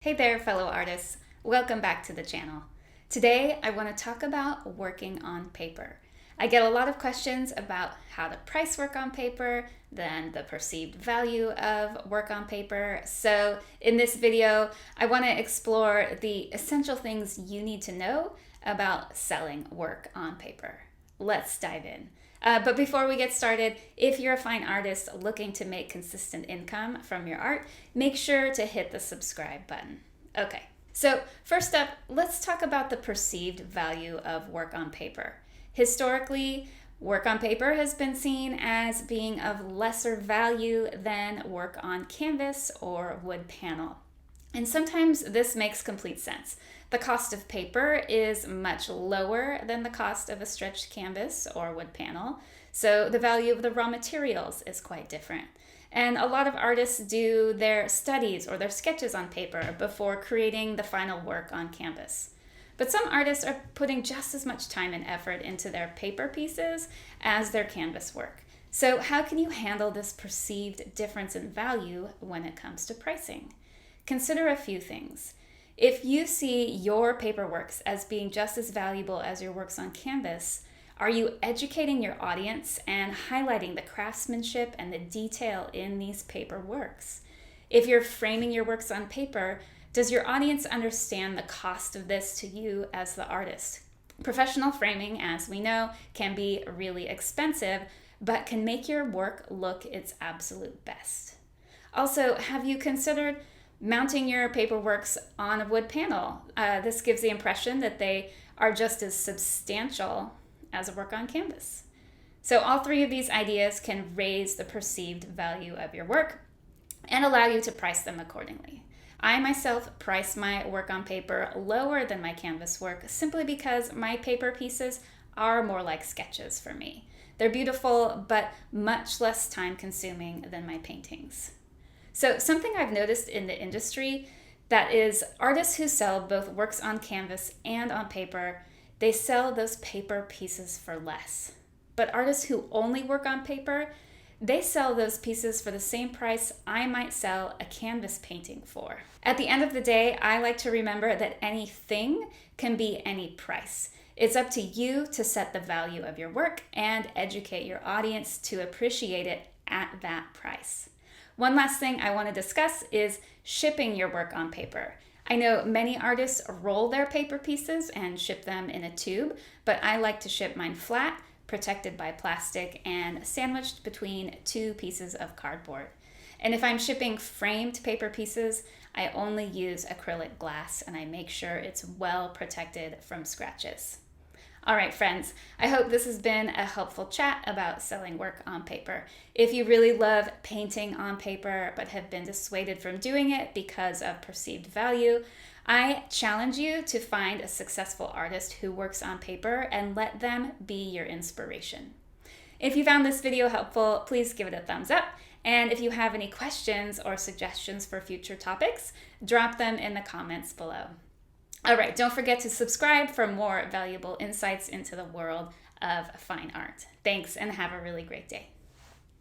Hey there, fellow artists. Welcome back to the channel. Today, I want to talk about working on paper. I get a lot of questions about how to price work on paper, then the perceived value of work on paper. So in this video, I want to explore the essential things you need to know about selling work on paper. Let's dive in. But before we get started, if you're a fine artist looking to make consistent income from your art, make sure to hit the subscribe button. Okay, so first up, let's talk about the perceived value of work on paper. Historically, work on paper has been seen as being of lesser value than work on canvas or wood panel. And sometimes this makes complete sense. The cost of paper is much lower than the cost of a stretched canvas or wood panel, so the value of the raw materials is quite different. And a lot of artists do their studies or their sketches on paper before creating the final work on canvas. But some artists are putting just as much time and effort into their paper pieces as their canvas work. So how can you handle this perceived difference in value when it comes to pricing? Consider a few things. If you see your paper works as being just as valuable as your works on canvas, are you educating your audience and highlighting the craftsmanship and the detail in these paper works? If you're framing your works on paper, does your audience understand the cost of this to you as the artist? Professional framing, as we know, can be really expensive, but can make your work look its absolute best. Also, have you considered mounting your paperworks on a wood panel? This gives the impression that they are just as substantial as a work on canvas. So all three of these ideas can raise the perceived value of your work and allow you to price them accordingly. I myself price my work on paper lower than my canvas work simply because my paper pieces are more like sketches for me. They're beautiful, but much less time consuming than my paintings. So something I've noticed in the industry that is artists who sell both works on canvas and on paper, they sell those paper pieces for less. But artists who only work on paper, they sell those pieces for the same price I might sell a canvas painting for. At the end of the day, I like to remember that anything can be any price. It's up to you to set the value of your work and educate your audience to appreciate it at that price. One last thing I want to discuss is shipping your work on paper. I know many artists roll their paper pieces and ship them in a tube, but I like to ship mine flat, protected by plastic, and sandwiched between two pieces of cardboard. And if I'm shipping framed paper pieces, I only use acrylic glass and I make sure it's well protected from scratches. All right, friends, I hope this has been a helpful chat about selling work on paper. If you really love painting on paper but have been dissuaded from doing it because of perceived value, I challenge you to find a successful artist who works on paper and let them be your inspiration. If you found this video helpful, please give it a thumbs up. And if you have any questions or suggestions for future topics, drop them in the comments below. All right, don't forget to subscribe for more valuable insights into the world of fine art. Thanks, and have a really great day.